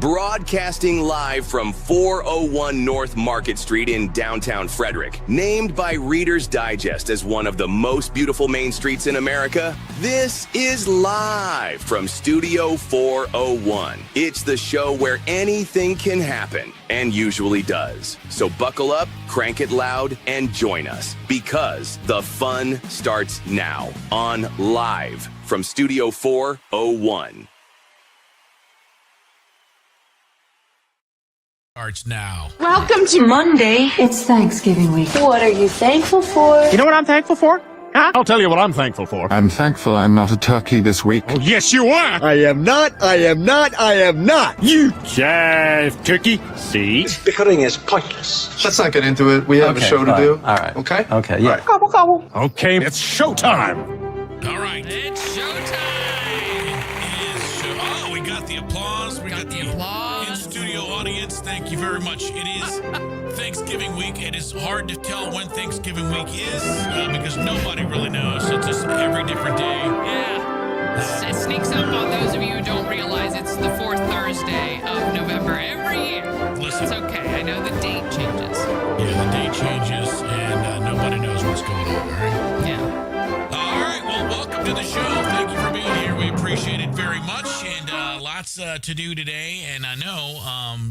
Broadcasting live from 401 North Market Street in downtown Frederick. Named by Reader's Digest as one of the most beautiful main streets in America, this is live from Studio 401. It's the show where anything can happen, and usually does. So buckle up, crank it loud, and join us, because the fun starts now on Live from Studio 401. Starts now. Welcome to Monday. It's Thanksgiving week. What are you thankful for? You know what I'm thankful for? Huh? I'll tell you what I'm thankful for. I'm thankful I'm not a turkey this week. Oh, yes, you are. I am not. You jive turkey. See? The cutting is pointless. Let's not get into it. We have a show to do. All right. Okay? Okay, yeah. Right. Gobble, gobble. Okay, it's showtime. All right. It's showtime. It is show. Oh, we got the applause. We got the applause. In-studio audience, thank you very much. It is Thanksgiving week. It is hard to tell when Thanksgiving week is because nobody really knows. It's just every different day. Yeah. It sneaks up on those of you who don't realize it's the fourth Thursday of November every year. Listen. It's okay. I know the date changes. Yeah, the date changes, and nobody knows what's going on, all right? Yeah. All right, well, welcome to the show. Thank you for being here. We appreciate it very much, and lots to do today, and I know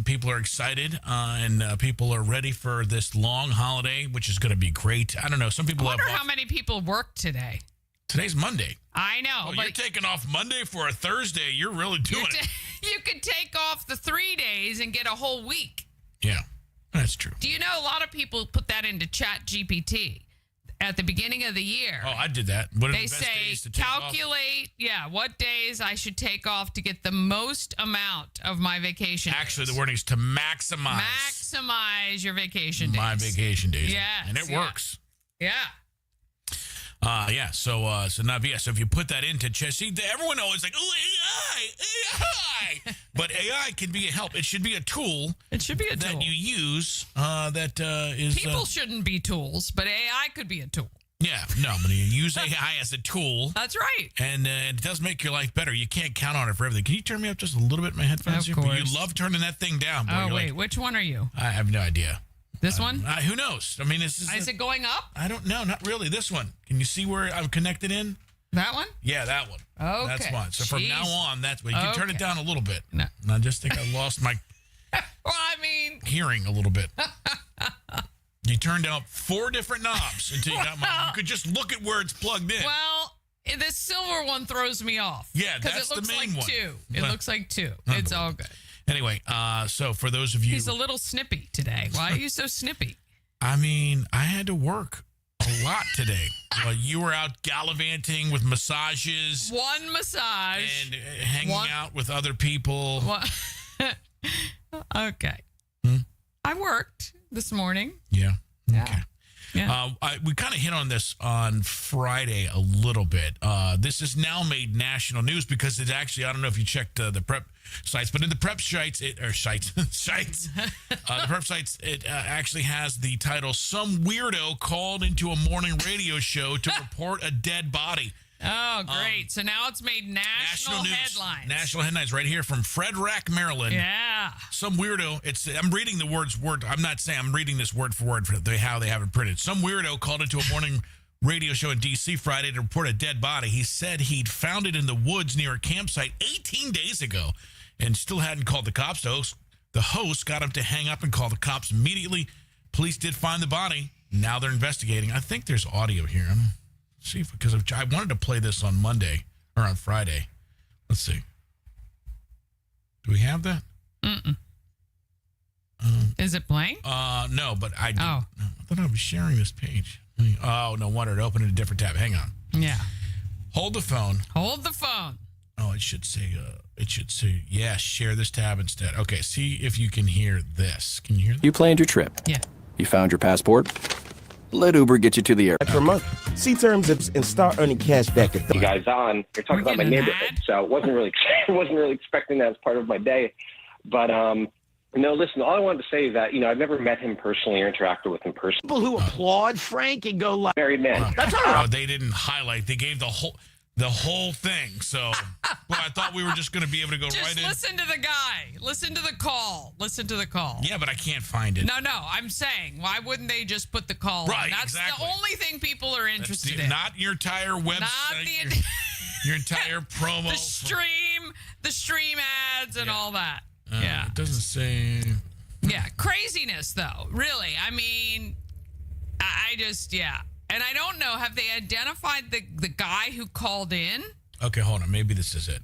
people are excited, and people are ready for this long holiday, which is going to be great. I don't know. Some people I wonder have how many people work today. Today's Monday. I know. Oh, but you're taking off Monday for a Thursday. You're really doing it. You could take off the 3 days and get a whole week. Yeah, that's true. Do you know a lot of people put that into Chat GPT at the beginning of the year? Oh, I did that. What are They the best say days to take calculate, what days I should take off to get the most amount of my vacation days. Actually, the wording is to maximize. Maximize your vacation days. My vacation days. Yes, And it works. Yeah. So if you put that into chess, see, everyone always like, oh, AI. But AI can be a help. It should be a tool. It should be a tool that you use. Is people shouldn't be tools, but AI could be a tool. Yeah, no, but you use AI as a tool. That's right. And it does make your life better. You can't count on it for everything. Can you turn me up just a little bit in my headphones? Of here? course. But you love turning that thing down. Boy. Oh, You're wait, like, which one are you? I have no idea. This one? Who knows? I mean, is it going up? I don't know. Not really. This one. Can you see where I'm connected in? That one? Yeah, that one. Okay. That's one. So from now on, that's what you can turn it down a little bit. No. And I just think I lost my hearing a little bit. You turned down 4 different knobs until you got you could just look at where it's plugged in. Well, the silver one throws me off. Yeah, that's the main one. It looks like 2. It's all good. Anyway, so for those of you... He's a little snippy today. Why are you so snippy? I mean, I had to work a lot today. You were out gallivanting with massages. One massage. And hanging out with other people. Okay. I worked this morning. Yeah. Yeah. Okay. Yeah. We kind of hit on this on Friday a little bit. This has now made national news because it's actually, I don't know if you checked the prep sites, but in the prep sites, the prep sites, it actually has the title, "Some Weirdo Called into a Morning Radio Show to Report a Dead Body." Oh, great. So now it's made national news, headlines. National headlines right here from Frederick, Maryland. Yeah. Some weirdo, I'm reading the word. I'm not saying, I'm reading this word for word for how they have it printed. Some weirdo called into a morning radio show in D.C. Friday to report a dead body. He said he'd found it in the woods near a campsite 18 days ago and still hadn't called the cops. The host got him to hang up and call the cops immediately. Police did find the body. Now they're investigating. I think there's audio here. See, because I wanted to play this on Monday or on Friday. Let's see. Do we have that? Mm-mm. Is it playing? No, but I did. Oh. I thought I was sharing this page. Oh, no wonder. It opened in a different tab. Hang on. Yeah. Hold the phone. Hold the phone. Oh, it should say, yeah, share this tab instead. Okay, see if you can hear this. Can you hear that? You planned your trip. Yeah. You found your passport. Let Uber get you to the airport. Per month. See terms and start earning cash back at You guys on. You're talking about my neighborhood, so wasn't really expecting that as part of my day. But no, listen. All I wanted to say is that I've never met him personally or interacted with him personally. People who applaud Frank and go like, married man. That's all right. They didn't highlight. They gave the whole. the whole thing. So, boy, I thought we were just going to be able to go right in. Just listen to the guy. Listen to the call. Listen to the call. Yeah, but I can't find it. No, I'm saying, why wouldn't they just put the call right, on? That's exactly. the only thing people are interested in. Not your entire website, your entire promo. The stream ads and all that. Yeah. It doesn't say. Yeah, craziness, though. Really. I mean, I just, yeah. And I don't know, have they identified the guy who called in? Okay, hold on. Maybe this is it.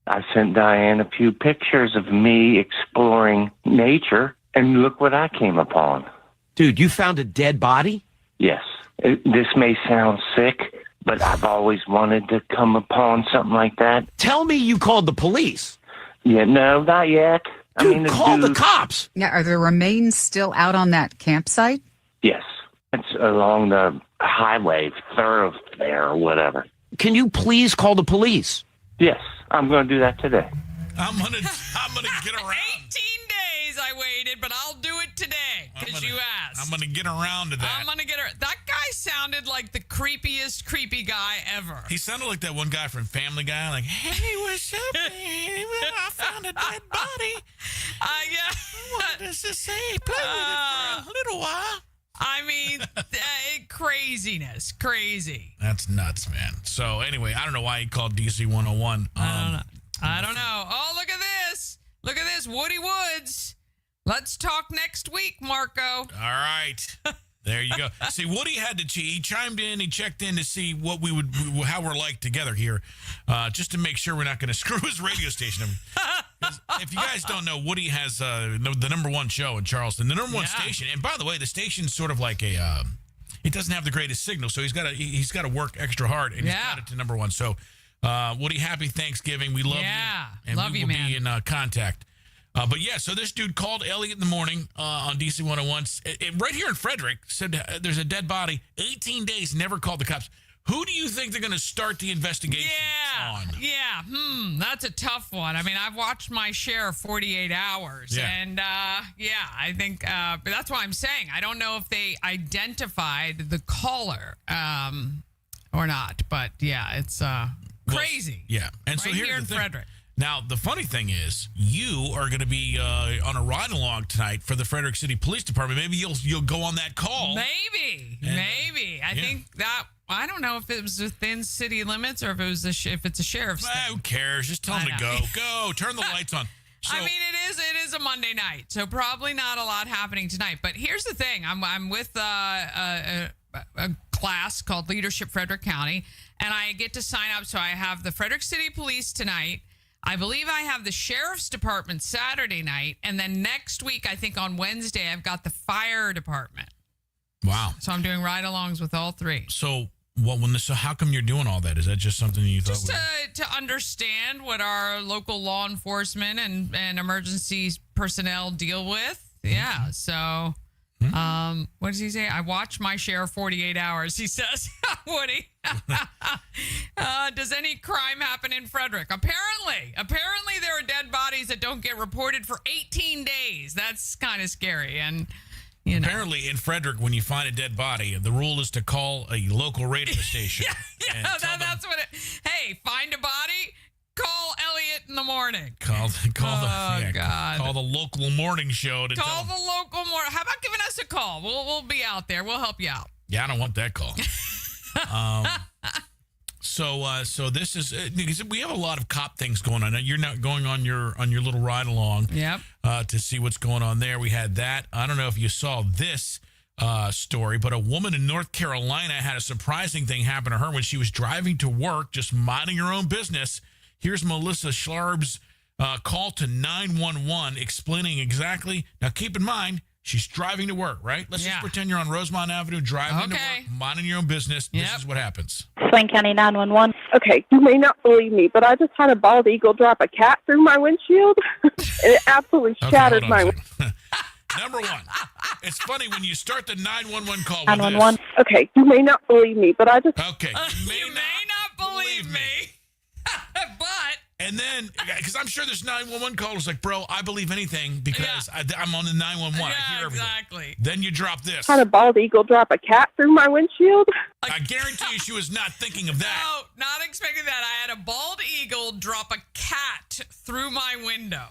I sent Diane a few pictures of me exploring nature, and look what I came upon. Dude, you found a dead body? Yes. This may sound sick, but I've always wanted to come upon something like that. Tell me you called the police. Yeah, no, not yet. Dude, call the cops. Yeah, are the remains still out on that campsite? Yes. It's along the highway, thoroughfare or whatever. Can you please call the police? Yes, I'm going to do that today. I'm gonna get around. 18 days I waited, but I'll do it today because you asked. I'm gonna get around to that. I'm gonna get her. That guy sounded like the creepiest creepy guy ever. He sounded like that one guy from Family Guy, like, "Hey, what's up? I found a dead body. Yeah. What does this say? Play with it for a little while." I mean, craziness, crazy. That's nuts, man. So anyway, I don't know why he called DC 101. I don't know. Oh, look at this. Look at this. Woody Woods. Let's talk next week, Marco. All right. There you go. See, Woody had to cheat. He chimed in. He checked in to see what how we're like together here, just to make sure we're not going to screw his radio station. If you guys don't know, Woody has the number one show in Charleston, the number one station. And by the way, the station's sort of like it doesn't have the greatest signal, so he's got to work extra hard, and he's got it to number one. So, Woody, happy Thanksgiving. We love you. And love we you, will man. be in contact. But yeah, so this dude called Elliot in the morning on DC 101, right here in Frederick, said there's a dead body, 18 days, never called the cops. Who do you think they're going to start the investigation on? Yeah, that's a tough one. I mean, I've watched my share of 48 Hours, and I think but that's why I'm saying I don't know if they identified the caller or not, but yeah, it's crazy. Yeah, and right so here's here in the thing. Frederick. Now, the funny thing is, you are going to be on a ride-along tonight for the Frederick City Police Department. Maybe you'll go on that call. Maybe. I think that, I don't know if it was within city limits or if it was if it's a sheriff's thing. Who cares? Just tell them to go. Go. Turn the lights on. So, I mean, it is a Monday night, so probably not a lot happening tonight. But here's the thing: I'm with a class called Leadership Frederick County, and I get to sign up. So I have the Frederick City Police tonight. I believe I have the Sheriff's Department Saturday night, and then next week, I think on Wednesday, I've got the Fire Department. Wow! So I'm doing ride-alongs with all three. So so how come you're doing all that? Is that just something you thought? Just to understand what our local law enforcement and emergency personnel deal with. Yeah. So, what does he say? I watch my share of 48 hours. He says, Woody. Does any crime happen in Frederick? Apparently there are dead bodies that don't get reported for 18 days. That's kind of scary. And apparently in Frederick, when you find a dead body, the rule is to call a local radio station. That's what it. Hey, find a body. Call Elliot in the morning. Call God. Call the local morning show to call the local morning. How about giving us a call? We'll be out there. We'll help you out. Yeah, I don't want that call. So this is because we have a lot of cop things going on. Now, you're not going on your little ride along. Yep. To see what's going on there. We had that. I don't know if you saw this story, but a woman in North Carolina had a surprising thing happen to her when she was driving to work, just minding her own business. Here's Melissa Schlarb's call to 911 explaining exactly. Now, keep in mind, she's driving to work, right? Let's just pretend you're on Rosemont Avenue driving to work, minding your own business. This is what happens. Swain County 911. Okay, you may not believe me, but I just had a bald eagle drop a cat through my windshield. It absolutely shattered my windshield. Number one, it's funny when you start the 911 call with 911. Okay, you may not believe me, but I just... Okay, you may not believe me. But And then, because I'm sure there's 911 callers like, bro, I believe anything because I'm on the 911. I hear everything. Exactly. Then you drop this. Had a bald eagle drop a cat through my windshield. I guarantee you she was not thinking of that. No, not expecting that. I had a bald eagle drop a cat through my window.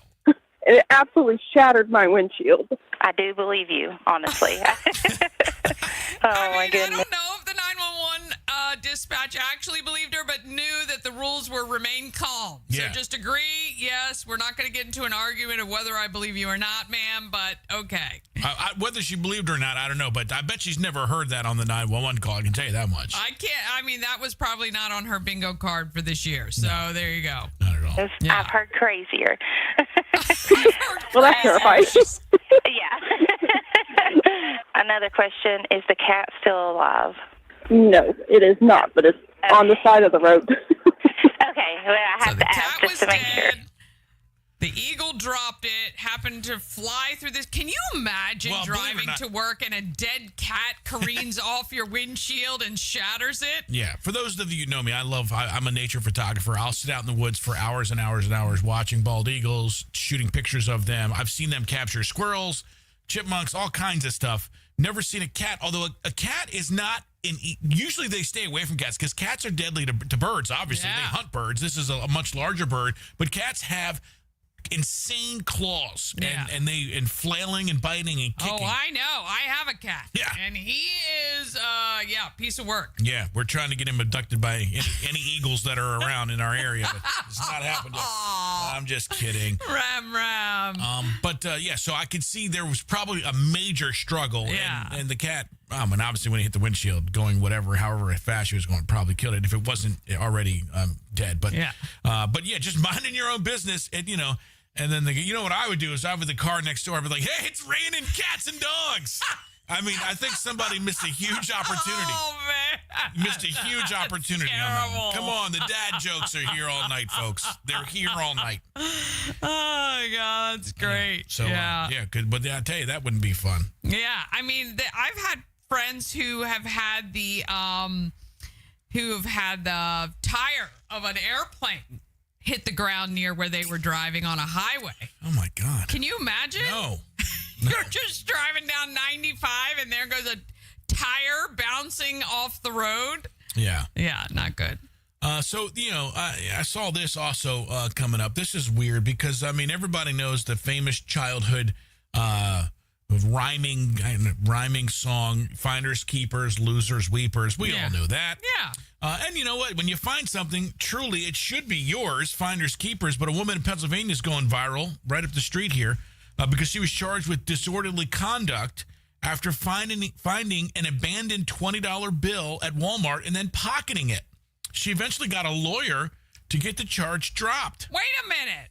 It absolutely shattered my windshield. I do believe you, honestly. I don't know if the 911 dispatch actually believed her, but knew that the rules were remain calm. Yeah. So just agree, yes, we're not going to get into an argument of whether I believe you or not, ma'am, but okay. Whether she believed or not, I don't know, but I bet she's never heard that on the 911 call. I can tell you that much. That was probably not on her bingo card for this year. So there you go. Not at all. I've heard crazier. Well, that's terrifying. Yeah. Another question, is the cat still alive? No, it is not, but it's on the side of the road. Okay, well, I have to ask just to make sure. The eagle dropped it, happened to fly through this. Can you imagine driving to work and a dead cat careens off your windshield and shatters it? Yeah. For those of you who know me, I'm a nature photographer. I'll sit out in the woods for hours and hours and hours watching bald eagles, shooting pictures of them. I've seen them capture squirrels, chipmunks, all kinds of stuff. Never seen a cat, although a cat is not usually they stay away from cats because cats are deadly to birds. Obviously, they hunt birds. This is a much larger bird, but cats have insane claws and flailing and biting and kicking. Oh, I know. I have a cat. Yeah. And he is, piece of work. Yeah, we're trying to get him abducted by any eagles that are around in our area, but it's not happened yet. I'm just kidding. Ram. So I could see there was probably a major struggle. Yeah. And the cat, and obviously when he hit the windshield, going however fast she was going, probably killed it if it wasn't already dead. But just minding your own business, and and then what I would do is I would the car next door. I'd be like, hey, it's raining cats and dogs. I mean, I think somebody missed a huge opportunity. Oh, man. Missed a huge opportunity on that one. Come on, the dad jokes are here all night, folks. They're here all night. Oh, my God. That's great. But I tell you, that wouldn't be fun. Yeah. I mean, I've had friends who have had the tire of an airplane hit the ground near where they were driving on a highway. Oh, my God. Can you imagine? No. You're just driving down 95 and there goes a tire bouncing off the road. Yeah. Yeah, not good. I saw this also coming up. This is weird because, everybody knows the famous childhood rhyming song, finders, keepers, losers, weepers. We all know that. Yeah. And you know what? When you find something, truly, it should be yours, finders, keepers. But a woman in Pennsylvania is going viral right up the street here because she was charged with disorderly conduct after finding an abandoned $20 bill at Walmart and then pocketing it. She eventually got a lawyer to get the charge dropped. Wait a minute.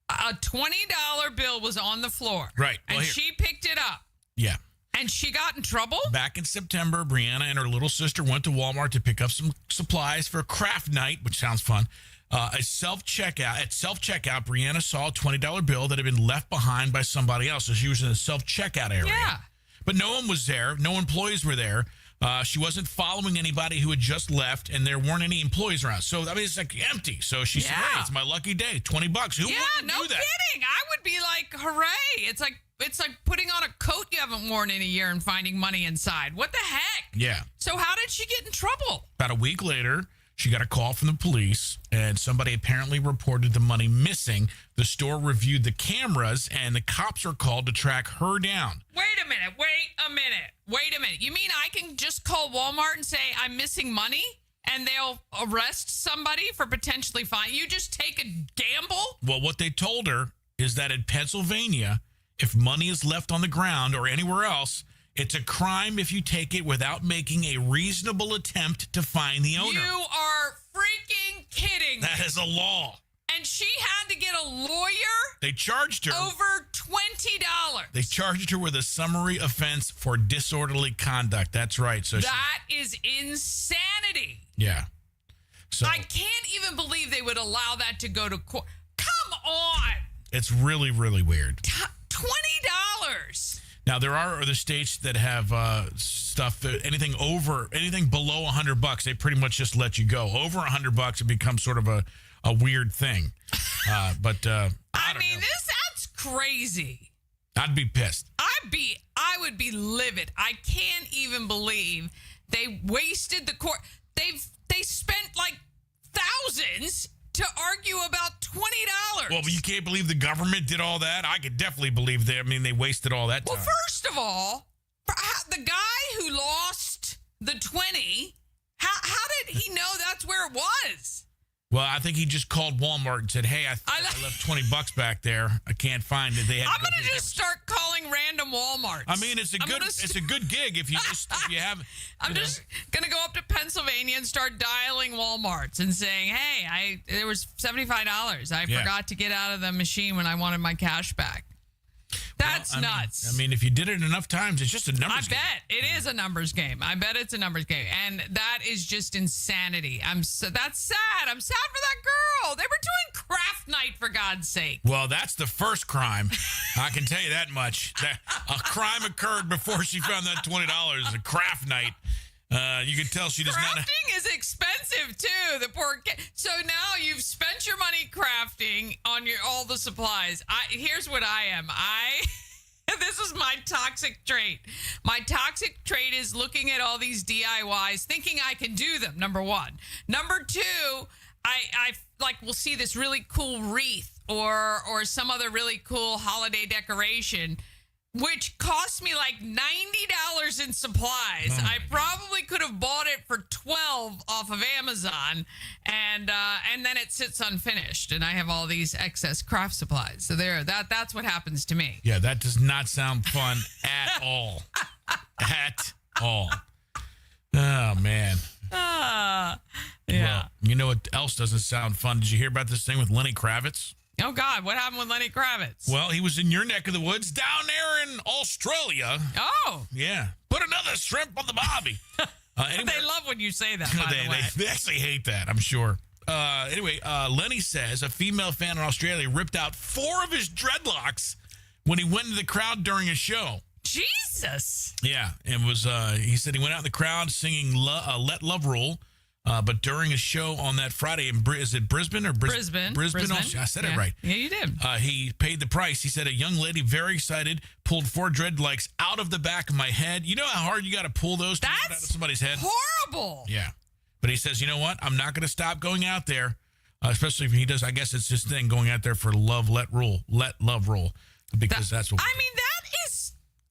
A $20 bill was on the floor. Right. And she picked it up. Yeah. And she got in trouble? Back in September, Brianna and her little sister went to Walmart to pick up some supplies for a craft night, which sounds fun. At self-checkout, Brianna saw a $20 bill that had been left behind by somebody else. So she was in a self-checkout area. Yeah. But no one was there. No employees were there. She wasn't following anybody who had just left, and there weren't any employees around. So, it's like empty. So she said, hey, it's my lucky day, $20. Who wouldn't do that? No kidding. I would be like, hooray. It's like putting on a coat you haven't worn in a year and finding money inside. What the heck? Yeah. So how did she get in trouble? About a week later, she got a call from the police, and somebody apparently reported the money missing. The store reviewed the cameras, and the cops were called to track her down. Wait a minute. You mean I can just call Walmart and say I'm missing money, and they'll arrest somebody for potentially fine? You just take a gamble? Well, what they told her is that in Pennsylvania, if money is left on the ground or anywhere else, it's a crime if you take it without making a reasonable attempt to find the owner. You are freaking kidding me. That is a law. And she had to get a lawyer? They charged her. Over $20. They charged her with a summary offense for disorderly conduct. That's right. So that is insanity. Yeah. So I can't even believe they would allow that to go to court. Come on. It's really, really weird. $20. Now, there are other states that have stuff, anything below $100, they pretty much just let you go. Over $100, it becomes sort of a weird thing. I mean, that's crazy. I'd be pissed. I would be livid. I can't even believe they wasted the court. They spent like thousands to argue about $20. Well, but you can't believe the government did all that? I could definitely believe they wasted all that time. Well, first of all, the guy who lost the 20, how did he know that's where it was? Well, I think he just called Walmart and said, "Hey, I left $20 back there. I can't find it." I'm going to just start calling random Walmarts. I mean, it's a good gig if you have. I'm just going to go up to Pennsylvania and start dialing Walmarts and saying, "Hey, there was $75. I forgot to get out of the machine when I wanted my cash back." That's nuts. I mean, if you did it enough times, it's just a numbers game. I bet it is a numbers game. I bet it's a numbers game. And that is just insanity. That's sad. I'm sad for that girl. They were doing craft night, for God's sake. Well, that's the first crime. I can tell you that much. A crime occurred before she found that $20. A craft night. You can tell she does not. Crafting is expensive too. The poor kid. So now you've spent your money crafting on all the supplies. Here's what I am. This is my toxic trait. My toxic trait is looking at all these DIYs, thinking I can do them. Number one. Number two, I will see this really cool wreath or some other really cool holiday decoration, which cost me like $90 in supplies. I probably could have bought it for $12 off of Amazon, and then it sits unfinished, and I have all these excess craft supplies. So that's what happens to me. Yeah, that does not sound fun at all. At all. Oh, man. Yeah. Well, you know what else doesn't sound fun? Did you hear about this thing with Lenny Kravitz? Oh, God, what happened with Lenny Kravitz? Well, he was in your neck of the woods down there in Australia. Oh. Yeah. Put another shrimp on the barbie. Anyway, they love when you say that, by the way. They actually hate that, I'm sure. Anyway, Lenny says a female fan in Australia ripped out 4 of his dreadlocks when he went into the crowd during a show. Jesus. Yeah. It was, he said he went out in the crowd singing Let Love Rule. But during a show on that Friday is it Brisbane or Brisbane? Brisbane. I said it right. Yeah, you did. He paid the price. He said a young lady, very excited, pulled 4 dreadlocks out of the back of my head. You know how hard you got to pull those to get out of somebody's head? Horrible. Yeah. But he says, you know what? I'm not going to stop going out there, especially if he does. I guess it's his thing going out there for let love rule, because that's what.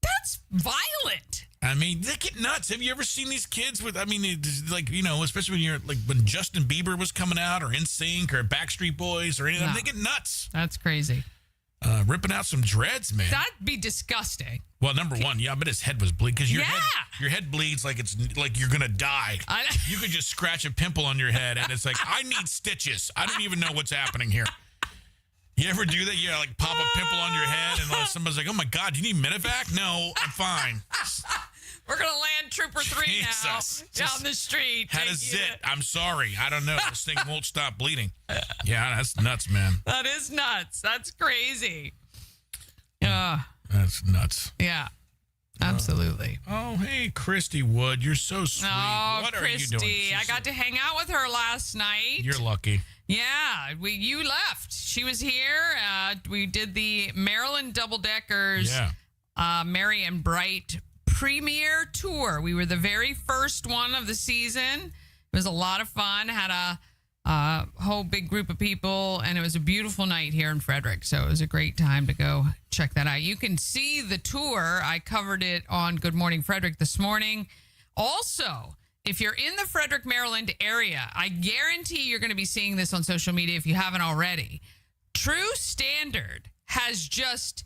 That's violent. I mean, they get nuts. Have you ever seen these kids with, especially when you're when Justin Bieber was coming out or NSYNC or Backstreet Boys or anything, they get nuts. That's crazy. Ripping out some dreads, man. That'd be disgusting. Well, number one, I bet his head was bleeding because your head bleeds like it's like you're going to die. You could just scratch a pimple on your head and it's like, I need stitches. I don't even know what's happening here. You ever do that? You pop a pimple on your head and somebody's like, oh my God, you need Minivac? No, I'm fine. We're going to land Trooper 3 now down the street. Had a zit. I'm sorry. I don't know. This thing won't stop bleeding. Yeah, that's nuts, man. That is nuts. That's crazy. That's nuts. Yeah, absolutely. Oh, hey, Christy Wood. You're so sweet. Oh, what Christy. are you doing? I got to hang out with her last night. You're lucky. Yeah, you left. She was here. We did the Maryland Double Deckers Merry and Bright premiere tour. We were the very first one of the season. It was a lot of fun. Had a whole big group of people, and it was a beautiful night here in Frederick. So it was a great time to go check that out. You can see the tour. I covered it on Good Morning Frederick this morning. Also, if you're in the Frederick, Maryland area, I guarantee you're going to be seeing this on social media if you haven't already. True Standard has just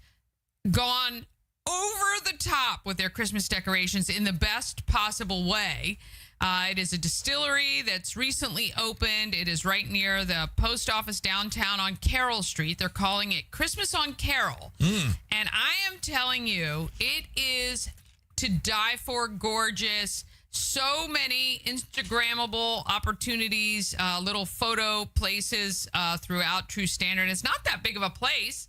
gone over the top with their Christmas decorations in the best possible way. It is a distillery that's recently opened. It is right near the post office downtown on Carroll Street. They're calling it Christmas on Carroll. And I am telling you, it is to die for gorgeous. So many Instagrammable opportunities, little photo places throughout True Standard. It's not that big of a place.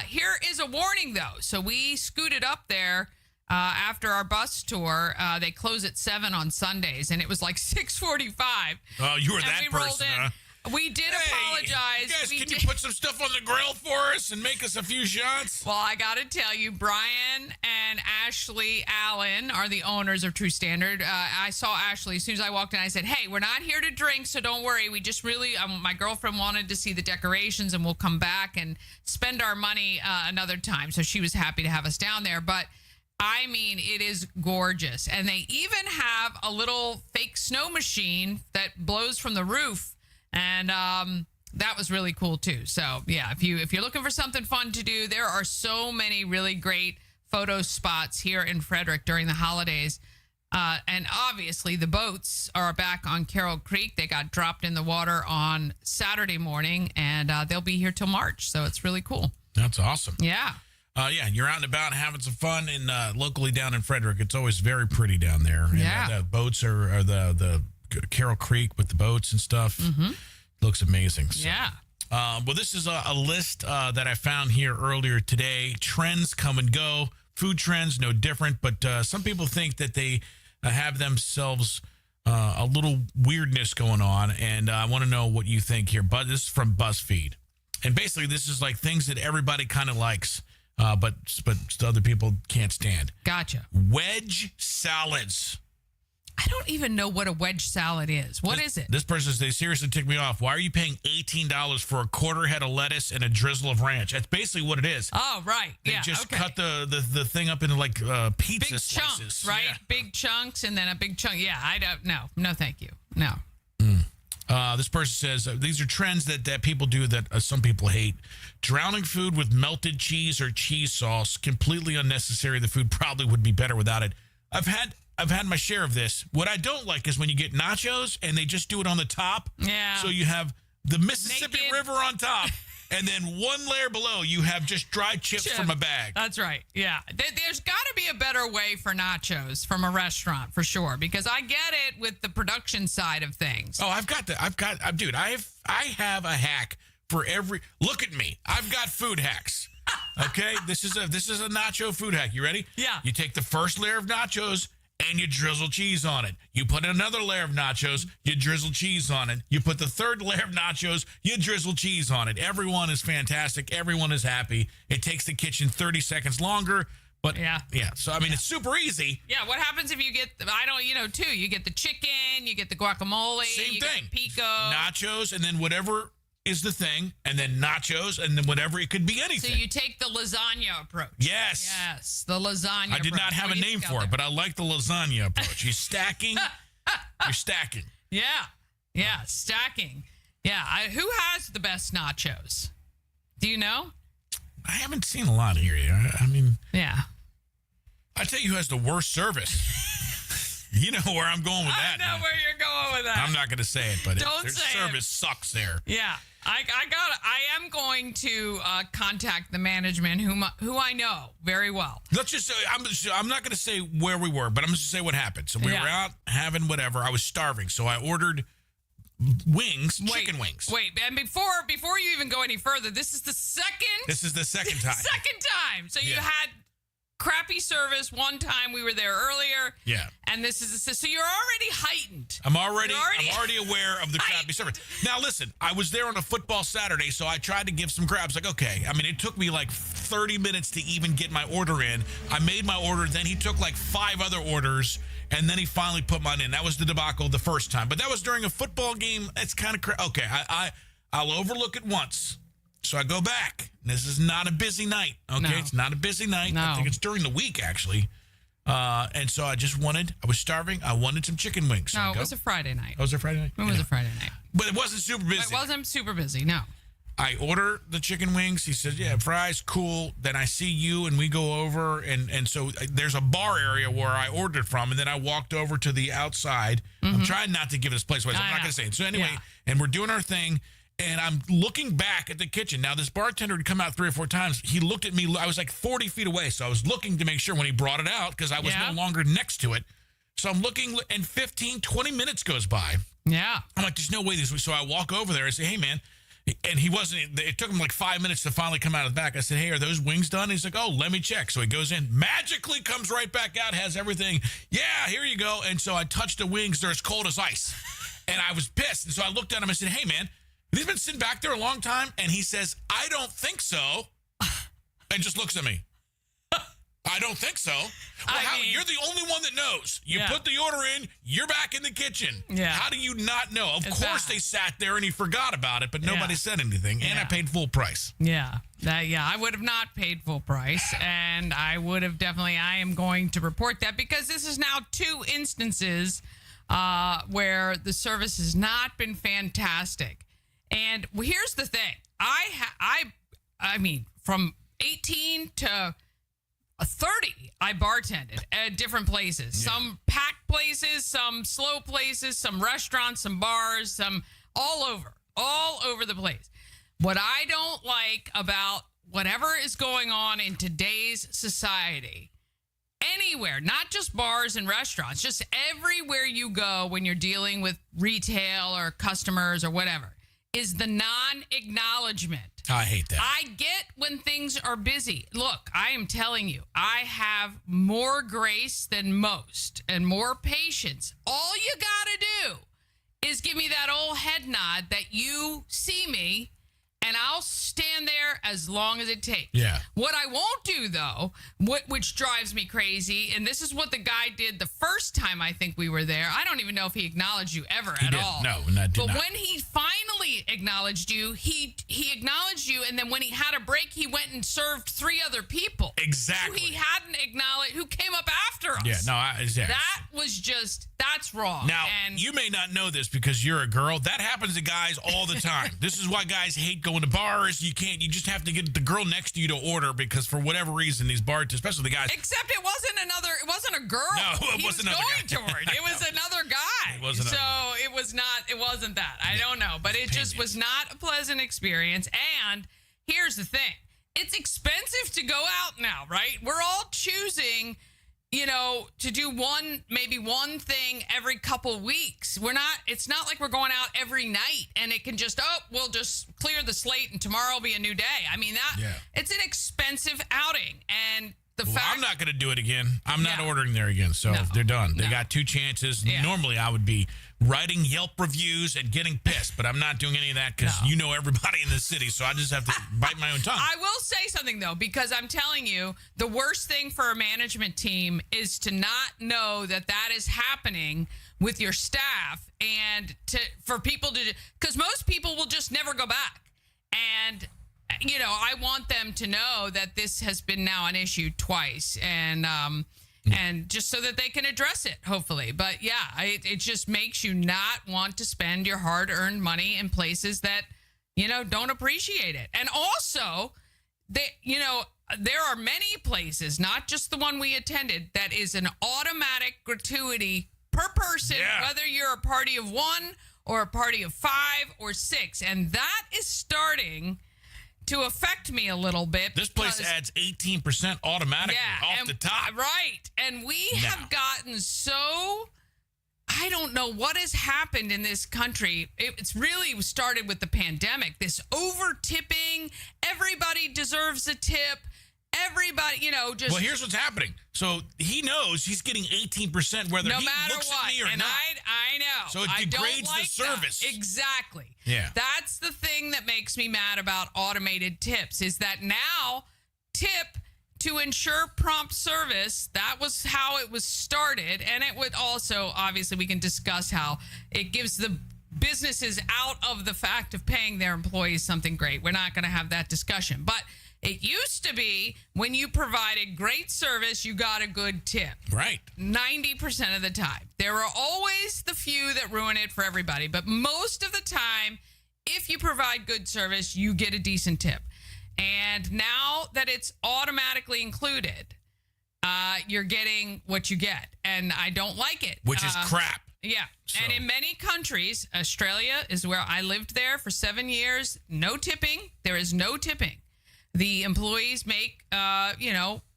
Here is a warning, though. So we scooted up there after our bus tour. They close at 7 on Sundays, and it was like 6:45. Oh, you were that person, huh? We did apologize. Guys, can you put some stuff on the grill for us and make us a few shots? Well, I got to tell you, Brian and Ashley Allen are the owners of True Standard. I saw Ashley as soon as I walked in. I said, hey, we're not here to drink, so don't worry. We just really, my girlfriend wanted to see the decorations, and we'll come back and spend our money another time. So she was happy to have us down there. But I mean, it is gorgeous. And they even have a little fake snow machine that blows from the roof. And that was really cool, too. So, yeah, if you're looking for something fun to do, there are so many really great photo spots here in Frederick during the holidays. And obviously, the boats are back on Carroll Creek. They got dropped in the water on Saturday morning, and they'll be here till March. So it's really cool. That's awesome. Yeah. Yeah, you're out and about having some fun and locally down in Frederick. It's always very pretty down there. And, yeah. The boats are the Carroll Creek with the boats and stuff. Mm-hmm. Looks amazing. So. Yeah. Well, this is a list that I found here earlier today. Trends come and go. Food trends, no different. But some people think that they have themselves a little weirdness going on. And I want to know what you think here. But this is from BuzzFeed. And basically, this is like things that everybody kind of likes, but other people can't stand. Gotcha. Wedge salads. I don't even know what a wedge salad is. What is it? This person says, they seriously ticked me off. Why are you paying $18 for a quarter head of lettuce and a drizzle of ranch? That's basically what it is. Oh, right. They just cut the thing up into like pizza big slices. Chunks, right? Yeah. Big chunks and then a big chunk. Yeah, I don't know. No, thank you. No. This person says, these are trends that people do that some people hate. Drowning food with melted cheese or cheese sauce, completely unnecessary. The food probably would be better without it. I've had my share of this. What I don't like is when you get nachos and they just do it on the top. Yeah. So you have the Mississippi River on top, and then one layer below you have just dried chips from a bag. That's right. Yeah. There's got to be a better way for nachos from a restaurant for sure, because I get it with the production side of things. Oh, dude, I have a hack for every. Look at me. I've got food hacks. Okay, this is a nacho food hack. You ready? Yeah. You take the first layer of nachos and you drizzle cheese on it. You put another layer of nachos, you drizzle cheese on it. You put the third layer of nachos, you drizzle cheese on it. Everyone is fantastic. Everyone is happy. It takes the kitchen 30 seconds longer, but yeah. So I mean, it's super easy. Yeah. What happens if you get? You get the chicken, you get the guacamole, Same thing. Pico, nachos, and then whatever is the thing, and then nachos, and then whatever. It could be anything. So you take the lasagna approach. Yes, the lasagna. I did not have a name for it, but I like the lasagna approach. You're stacking. You're stacking. Yeah, stacking. Yeah, who has the best nachos? Do you know? I haven't seen a lot here. I mean, yeah. I tell you who has the worst service. You know where I'm going with that. I know where you're going with that. I'm not going to say it, but their service sucks there. Yeah, I am going to contact the management who I know very well. Let's just say I'm not going to say where we were, but I'm just going to say what happened. So we were out having whatever. I was starving, so I ordered chicken wings. Wait, and before you even go any further, this is the second time. Second time. So you had crappy service one time. We were there earlier. Yeah. And this is so you're already heightened. I'm already aware of the crappy service. Now listen, I was there on a football Saturday, so I tried to give some crap. Like, okay. I mean, it took me like 30 minutes to even get my order in. I made my order, then he took like 5 other orders, and then he finally put mine in. That was the debacle the first time. But that was during a football game. It's kind of okay. I'll overlook it once. So I go back. This is not a busy night. Okay, no. It's not a busy night. No. I think it's during the week, actually. And so I was starving. I wanted some chicken wings. So no, it was a Friday night. Oh, was it Friday night? It was a Friday night. But it wasn't super busy. It wasn't super busy, no. I order the chicken wings. He says, yeah, fries, cool. Then I see you and we go over. And so there's a bar area where I ordered from. And then I walked over to the outside. Mm-hmm. I'm trying not to give this place away. So I'm not going to say it. So anyway, and we're doing our thing. And I'm looking back at the kitchen. Now, this bartender had come out 3 or 4 times. He looked at me. I was like 40 feet away. So I was looking to make sure when he brought it out, because I was no longer next to it. So I'm looking, and 15, 20 minutes goes by. Yeah. I'm like, there's no way this was. So I walk over there and say, hey, man, And he wasn't, it took him like 5 minutes to finally come out of the back. I said, hey, are those wings done? He's like, oh, let me check. So he goes in, magically comes right back out, has everything. Yeah, here you go. And so I touched the wings. They're as cold as ice. And I was pissed. And so I looked at him and said, hey, man, he's been sitting back there a long time. And he says, I don't think so. And just looks at me. I don't think so. Well, you're the only one that knows. You put the order in, you're back in the kitchen. Yeah. How do you not know? Of course they sat there and he forgot about it, but nobody said anything. And I paid full price. Yeah. I would have not paid full price. And I would have definitely, I am going to report that because this is now 2 instances where the service has not been fantastic. And here's the thing. I mean, from 18 to 30, I bartended at different places. Some packed places, some slow places, some restaurants, some bars, some all over the place. What I don't like about whatever is going on in today's society, anywhere, not just bars and restaurants, just everywhere you go when you're dealing with retail or customers or whatever, is the non-acknowledgement. I hate that. I get when things are busy. Look, I am telling you, I have more grace than most and more patience. All you got to do is give me that old head nod that you see me, and I'll stand there as long as it takes. Yeah. What I won't do, though, which drives me crazy, and this is what the guy did the first time I think we were there. I don't even know if he acknowledged you ever at all. No, did but not. when he finally acknowledged you, he acknowledged you, and then when he had a break, he went and served 3 other people. Exactly. Who he hadn't acknowledged, who came up after us. Yeah, no, exactly. That was just, that's wrong. Now, you may not know this because you're a girl. That happens to guys all the time. This is why guys hate going to bars. You just have to get the girl next to you to order because for whatever reason, these bars, especially the guys. Except it wasn't a girl. No, it wasn't another guy. He was going toward. It was another guy. It wasn't it wasn't that. I don't know. But it just was not a pleasant experience. And here's the thing. It's expensive to go out now, right? We're all choosing, to do maybe one thing every couple weeks. It's not like we're going out every night and it can just, we'll just clear the slate and tomorrow will be a new day. I mean, it's an expensive outing. And I'm not going to do it again. I'm not ordering there again. So they're done. They got 2 chances. Yeah. Normally, I would be writing Yelp reviews and getting pissed, but I'm not doing any of that because you know everybody in the city. So I just have to bite my own tongue. I will say something, though, because I'm telling you, the worst thing for a management team is to not know that is happening with your staff and for people to, because most people will just never go back. And I want them to know that this has been now an issue twice, and just so that they can address it, hopefully. But it just makes you not want to spend your hard-earned money in places that don't appreciate it. And also, there are many places, not just the one we attended, that is an automatic gratuity per person, whether you're a party of 1 or a party of 5 or 6, and that is starting to affect me a little bit. This place adds 18% automatically off the top. Right. And we have gotten so, I don't know what has happened in this country. It's really started with the pandemic. This over tipping. Everybody deserves a tip. Everybody, just. Well, here's what's happening. So he knows he's getting 18% whether no he matter looks what. at me or and not. I know. So it degrades the service. That. Exactly. Yeah. That's the thing that makes me mad about automated tips is that now tip to ensure prompt service. That was how it was started. And it would also, obviously, we can discuss how it gives the businesses out of the fact of paying their employees something great. We're not going to have that discussion. But it used to be when you provided great service, you got a good tip. Right. 90% of the time. There are always the few that ruin it for everybody. But most of the time, if you provide good service, you get a decent tip. And now that it's automatically included, you're getting what you get. And I don't like it. Which is crap. Yeah. So. And in many countries, Australia is where I lived there for 7 years. No tipping. There is no tipping. The employees make,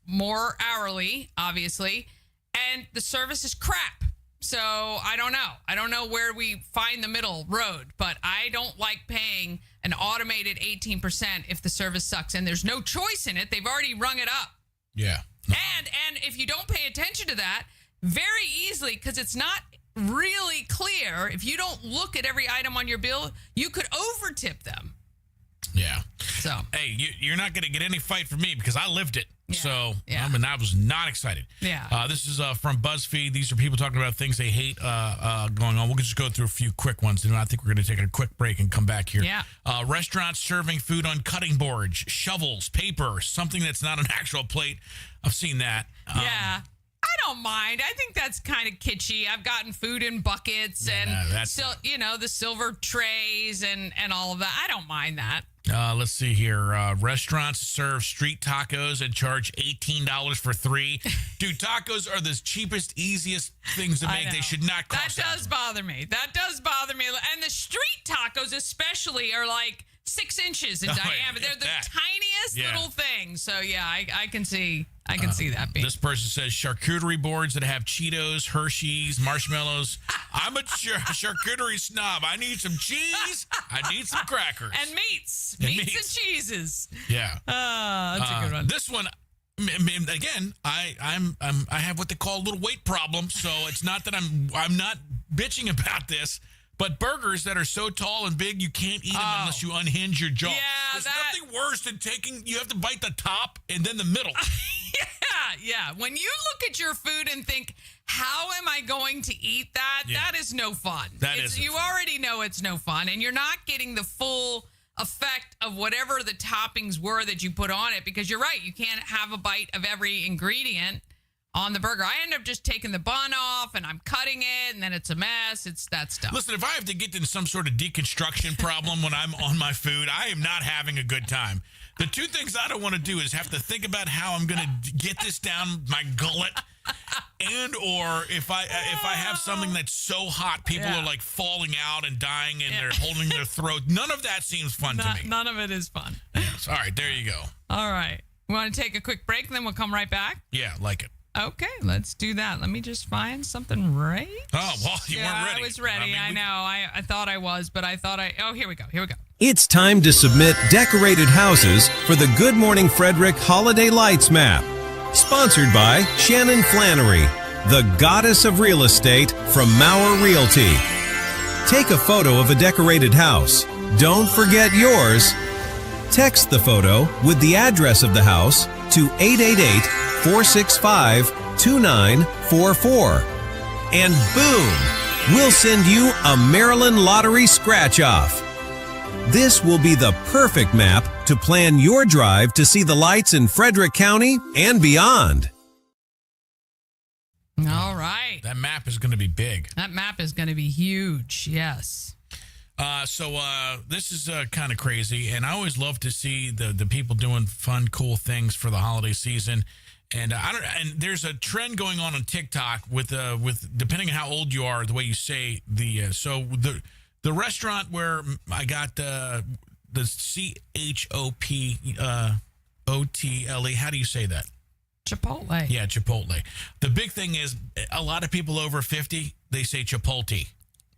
more hourly, obviously, and the service is crap. So I don't know. I don't know where we find the middle road, but I don't like paying an automated 18% if the service sucks, and there's no choice in it. They've already rung it up. Yeah. And if you don't pay attention to that, very easily, because it's not really clear, if you don't look at every item on your bill, you could overtip them. Yeah. So, hey, you're not going to get any fight from me because I lived it. Yeah. So, Yeah. I mean, I was not excited. Yeah. This is from BuzzFeed. These are people talking about things they hate going on. We'll just go through a few quick ones, and I think we're going to take a quick break and come back here. Yeah. Restaurants serving food on cutting boards, shovels, paper, something that's not an actual plate. I've seen that. Yeah. I don't mind. I think that's kind of kitschy. I've gotten food in buckets and still, the silver trays and all of that. I don't mind that. Let's see here. Restaurants serve street tacos and charge $18 for 3. Dude, tacos are the cheapest, easiest things to make. They should not cost that. Does bother me. That does bother me. And the street tacos especially are like 6 inches in diameter. They're the tiniest little thing. So yeah, I can see that being. This person says charcuterie boards that have Cheetos, Hershey's, marshmallows. I'm a charcuterie snob. I need some cheese. I need some crackers. And meats and cheeses. Yeah. That's a good one. This one, again, I have what they call a little weight problem. So it's not that I'm not bitching about this. But burgers that are so tall and big, you can't eat them unless you unhinge your jaw. Yeah, there's nothing worse than you have to bite the top and then the middle. Yeah. When you look at your food and think, how am I going to eat that? Yeah. That is no fun. You already know it's no fun, and you're not getting the full effect of whatever the toppings were that you put on it, because you're right. You can't have a bite of every ingredient on the burger. I end up just taking the bun off and I'm cutting it, and then it's a mess. It's that stuff. Listen, if I have to get into some sort of deconstruction problem when I'm on my food, I am not having a good time. The two things I don't want to do is have to think about how I'm going to get this down my gullet, and or if I have something that's so hot, people are like falling out and dying and they're holding their throat. None of that seems fun to me. None of it is fun. Yes. All right, there you go. All right. We want to take a quick break, and then we'll come right back? Yeah, like it. Okay, let's do that. Let me just find something right. Oh, well, you weren't ready. I was ready. I know. I thought I was, but I thought oh, here we go. It's time to submit decorated houses for the Good Morning Frederick Holiday Lights Map. Sponsored by Shannon Flannery, the goddess of real estate from Mauer Realty. Take a photo of a decorated house. Don't forget yours. Text the photo with the address of the house to 888-465-2944. And boom, we'll send you a Maryland Lottery scratch-off. This will be the perfect map to plan your drive to see the lights in Frederick County and beyond. All right. That map is going to be big. That map is going to be huge, yes. So this is kind of crazy, and I always love to see the people doing fun, cool things for the holiday season. And and there's a trend going on TikTok with depending on how old you are, the way you say the restaurant where I got the CHOPOTLE. How do you say that? Chipotle. Yeah, Chipotle. The big thing is a lot of people over 50, they say Chipotle.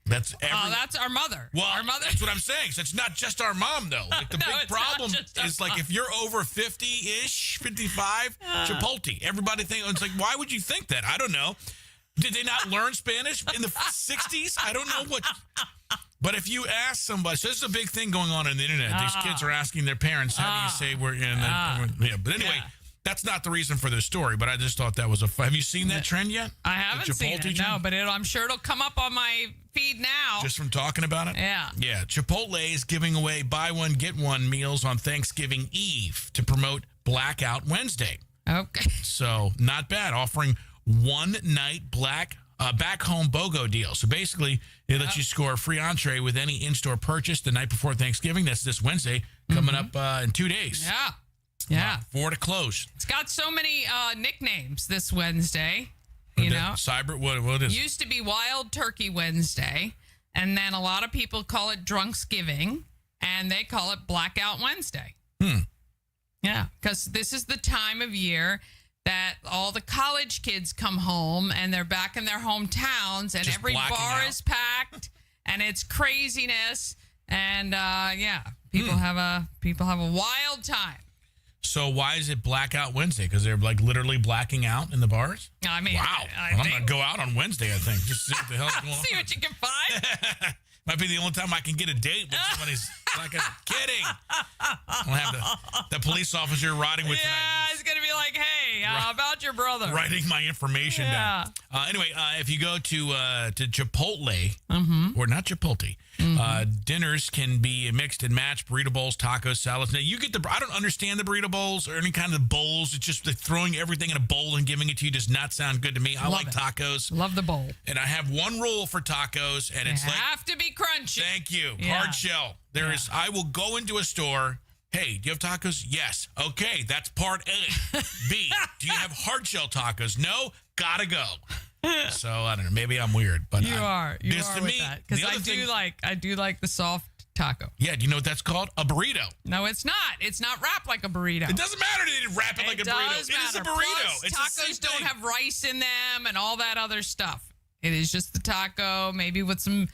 That's our mother. Well, our mother. That's what I'm saying. So it's not just our mom, though. Like the big problem is like if you're over 50-ish, 55, Chipotle. Everybody it's like, why would you think that? I don't know. Did they not learn Spanish in the 60s? I don't know what. But if you ask somebody, so this is a big thing going on the internet. These kids are asking their parents, how do you say we're in? But anyway. That's not the reason for this story, but I just thought that was have you seen that trend yet? I haven't seen it, no, but I'm sure it'll come up on my feed now. Just from talking about it? Yeah. Yeah, Chipotle is giving away buy one, get one meals on Thanksgiving Eve to promote Blackout Wednesday. Okay. So, not bad, offering one-night back home BOGO deal. So, basically, it lets you score a free entree with any in-store purchase the night before Thanksgiving. That's this Wednesday, coming up in 2 days. Yeah. Yeah. 4 to close. It's got so many nicknames this Wednesday. Cyber, what is it? Used to be Wild Turkey Wednesday, and then a lot of people call it Drunksgiving, and they call it Blackout Wednesday. Yeah, because this is the time of year that all the college kids come home, and they're back in their hometowns, and just every bar out. is packed, and it's craziness. And people have a wild time. So why is it Blackout Wednesday? Because they're like literally blacking out in the bars? I mean, wow. I'm going to go out on Wednesday, I think. Just see what the hell's going on. See what you can find. Might be the only time I can get a date with somebody's like, kidding. I'll have the police officer riding with you. Yeah, he's going to be like, hey, about your brother. Writing my information down. Anyway, if you go to Chipotle, or not Chipotle, dinners can be mixed and matched, burrito bowls, tacos, salads. Now, you get I don't understand the burrito bowls or any kind of bowls. It's just throwing everything in a bowl and giving it to you does not sound good to me. I like tacos. Love the bowl. And I have one rule for tacos, and it's they have to be crunchy. Thank you. Yeah. Hard shell. I will go into a store. Hey, do you have tacos? Yes. Okay, that's part A. B, do you have hard shell tacos? No? Gotta go. So, I don't know. Maybe I'm weird. But You are with me, that. Because I do like the soft taco. Yeah, do you know what that's called? A burrito. No, it's not. It's not wrapped like a burrito. It doesn't matter that it wrap it like a burrito. It is a burrito. Plus, it's tacos don't have rice in them and all that other stuff. It is just the taco, maybe with some,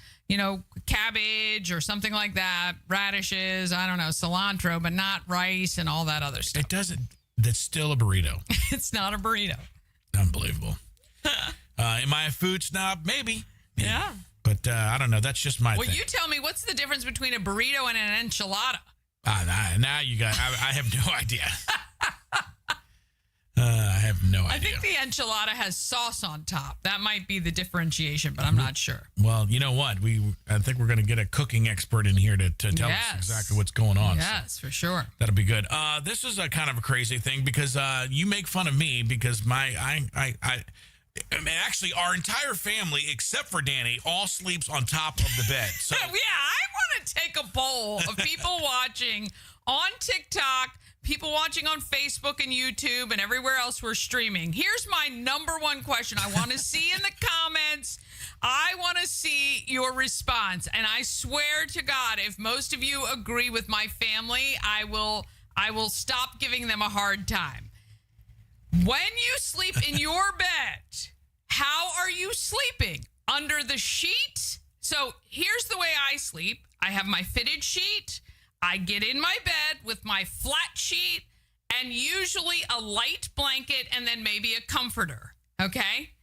cabbage or something like that, radishes, I don't know, cilantro, but not rice and all that other stuff. It doesn't. That's still a burrito. It's not a burrito. Unbelievable. Am I a food snob? Maybe. Yeah. But I don't know. That's just my thing. Well, you tell me, what's the difference between a burrito and an enchilada? Now you got. I have no idea. I have no idea. I think the enchilada has sauce on top. That might be the differentiation, but I'm not sure. Well, you know what? I think we're going to get a cooking expert in here to tell us exactly what's going on. Yes, for sure. That'll be good. This is a kind of a crazy thing because you make fun of me because actually, our entire family, except for Danny, all sleeps on top of the bed. So I want to take a poll of people watching on TikTok, people watching on Facebook and YouTube and everywhere else we're streaming. Here's my number one question I want to see in the comments. I want to see your response. And I swear to God, if most of you agree with my family, I will stop giving them a hard time. When you sleep in your bed, how are you sleeping? Under the sheet? So here's the way I sleep. I have my fitted sheet. I get in my bed with my flat sheet and usually a light blanket and then maybe a comforter. Okay?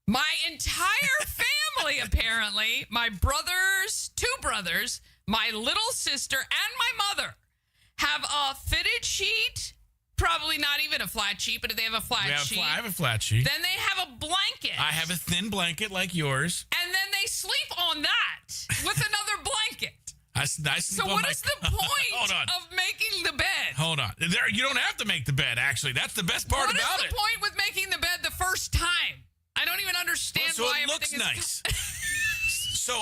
My entire family, apparently, my brothers, 2 brothers, my little sister, and my mother have a fitted sheet. Probably not even a flat sheet, but they have a flat sheet. I have a flat sheet. Then they have a blanket. I have a thin blanket like yours. And then they sleep on that with another blanket. So what is the point of making the bed? Hold on. You don't have to make the bed, actually. That's the best part about it. What is the point with making the bed the first time? I don't even understand why it looks nice. So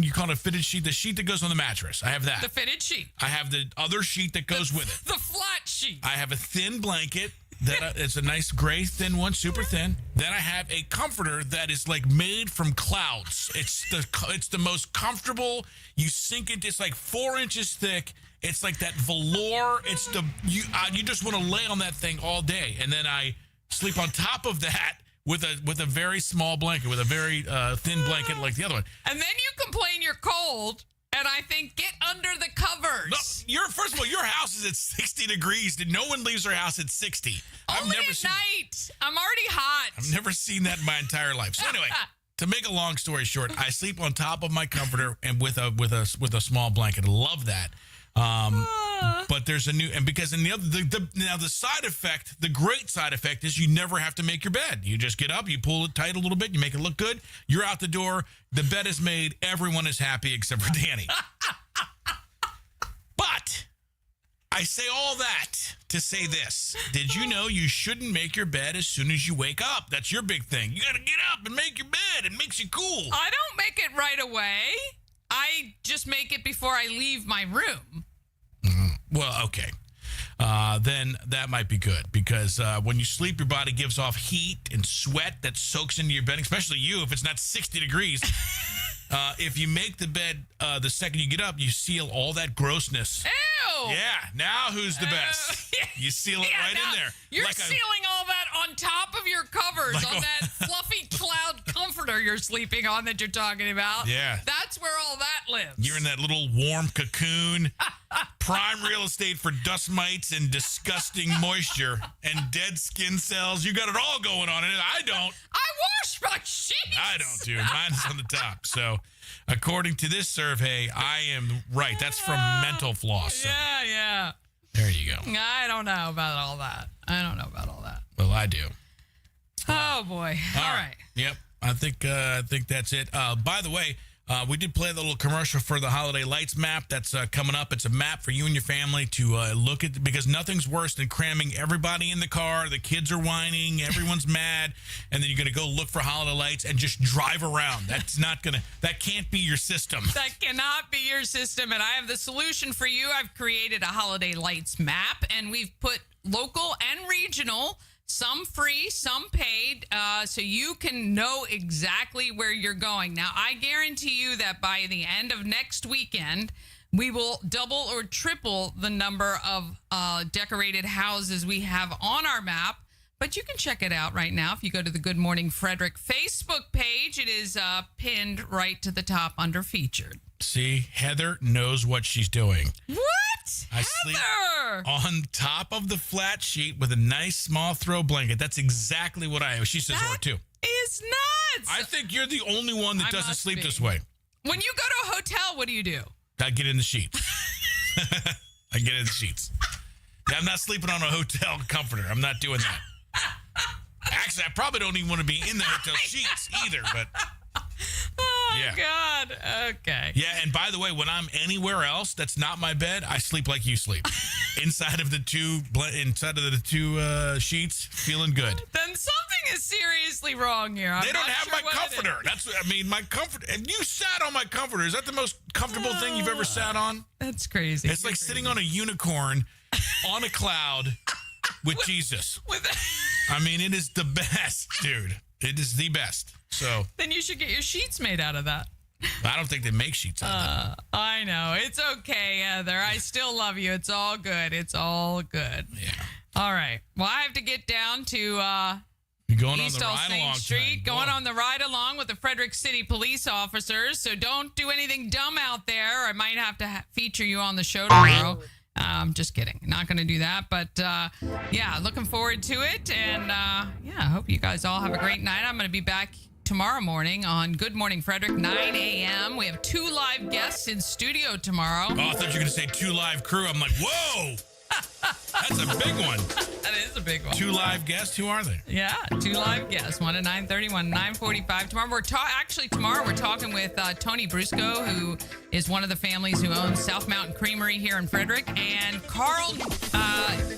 you call it a fitted sheet? The sheet that goes on the mattress. I have that. The fitted sheet. I have the other sheet that goes with it. The flat sheet. I have a thin blanket. It's a nice gray thin one, super thin. Then I have a comforter that is like made from clouds. It's the most comfortable. You sink it. It's like 4 inches thick. It's like that velour. You just want to lay on that thing all day. And then I sleep on top of that with a very small blanket, with a very thin blanket like the other one. And then you complain you're cold. And I think get under the covers. No, first of all, your house is at 60 degrees. No one leaves their house at 60. Only at night. I'm already hot. I've never seen that in my entire life. So anyway, to make a long story short, I sleep on top of my comforter and with a small blanket. I love that. But there's the side effect, the great side effect is you never have to make your bed. You just get up, you pull it tight a little bit, you make it look good. You're out the door. The bed is made. Everyone is happy except for Danny. But I say all that to say this. Did you know you shouldn't make your bed as soon as you wake up? That's your big thing. You got to get up and make your bed. It makes you cool. I don't make it right away. I just make it before I leave my room. Well, okay. Then that might be good because when you sleep, your body gives off heat and sweat that soaks into your bed, especially you if it's not 60 degrees. If you make the bed the second you get up, you seal all that grossness. Ew! Yeah, now who's the best? You seal it right in there. You're sealing all that on top of your covers on that fluffy cloud comforter. shelter you're sleeping on that you're talking about. Yeah. That's where all that lives. You're in that little warm cocoon. Prime real estate for dust mites and disgusting moisture and dead skin cells. You got it all going on in it. I don't. I wash my sheets. I don't, dude. Mine's on the top. So, according to this survey, I am right. That's from Mental Floss. So. Yeah. There you go. I don't know about all that. Well, I do. Oh, boy. All right. Yep. I think that's it. By the way, we did play the little commercial for the Holiday Lights map that's coming up. It's a map for you and your family to look at, because nothing's worse than cramming everybody in the car. The kids are whining, everyone's mad, and then you're going to go look for holiday lights and just drive around. That can't be your system. That cannot be your system, and I have the solution for you. I've created a Holiday Lights map, and we've put local and regional, some free, some paid, so you can know exactly where you're going. Now, I guarantee you that by the end of next weekend, we will double or triple the number of decorated houses we have on our map. But you can check it out right now. If you go to the Good Morning Frederick Facebook page, it is pinned right to the top under featured. See, Heather knows what she's doing. What? I sleep on top of the flat sheet with a nice small throw blanket. That's exactly what I am. She says or too. Is nuts. I think you're the only one that doesn't sleep this way. When you go to a hotel, what do? I get in the sheets. I get in the sheets. I'm not sleeping on a hotel comforter. I'm not doing that. Actually, I probably don't even want to be in the hotel sheets either, but... Oh, yeah. God. Okay. Yeah, and by the way, when I'm anywhere else that's not my bed, I sleep like you sleep. inside of the two sheets, feeling good. Then something is seriously wrong here. They don't have my comforter. My comforter. And you sat on my comforter. Is that the most comfortable thing you've ever sat on? That's crazy. It's like sitting on a unicorn on a cloud with Jesus. I mean, it is the best, dude. It is the best. So then you should get your sheets made out of that. I don't think they make sheets out of that. I know. It's okay, Heather. I still love you. It's all good. It's all good. Yeah. All right. Well, I have to get down to You're going East on the All ride Saint along Street, going on the ride along with the Frederick City police officers. So don't do anything dumb out there. I might have to feature you on the show tomorrow. Just kidding. Not going to do that. But, yeah, looking forward to it. And, I hope you guys all have a great night. I'm going to be back tomorrow morning on Good Morning Frederick, 9 a.m. We have 2 live guests in studio tomorrow. Oh, I thought you were going to say 2 live crew. I'm like, whoa. That's a big one. That is a big one. 2 live guests? Who are they? Yeah, 2 live guests. One at 9:30, one at 9:45. Tomorrow we're talking with Tony Brusco, who is one of the families who owns South Mountain Creamery here in Frederick, and Carl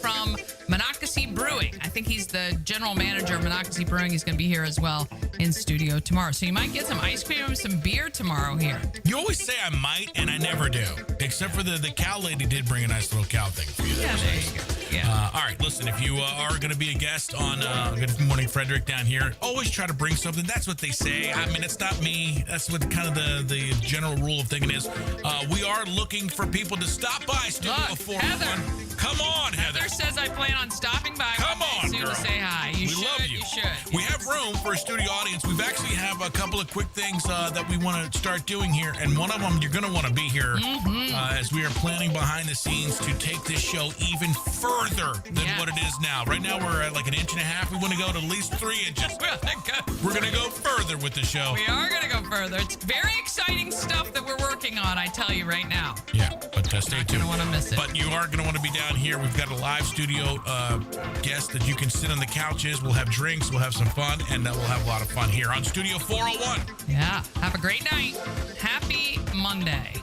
from Monocacy Brewing. I think he's the general manager of Monocacy Brewing. He's going to be here as well in studio tomorrow. So you might get some ice cream and some beer tomorrow here. You always say I might, and I never do. Except for the cow lady did bring a nice little cow thing for you. Yeah, there you go. Yeah. All right, listen, if you are going to be a guest on Good Morning Frederick down here, always try to bring something. That's what they say. I mean, it's not me. That's what kind of the general rule of thinking is. We are looking for people to stop by Studio 401. Come on, Heather. Heather says I plan on stopping by. Come on, soon girl. to say hi. We love you. You should. We have room for a studio audience. We've actually have a couple of quick things that we want to start doing here, and one of them you're going to want to be here as we are planning behind the scenes to take this show even further than what it is now. Right now we're at like 1.5 inches. We want to go to at least 3 inches. We're going to go further with the show. We are going to go further. It's very exciting stuff that we're working on, I tell you right now. Yeah, but stay tuned. You're going to want to miss it. But you are going to want to be down here. We've got a live studio guest that you can sit on the couches. We'll have drinks. We'll have some fun. And we'll have a lot of fun here on Studio 401. Yeah. Have a great night. Happy Monday.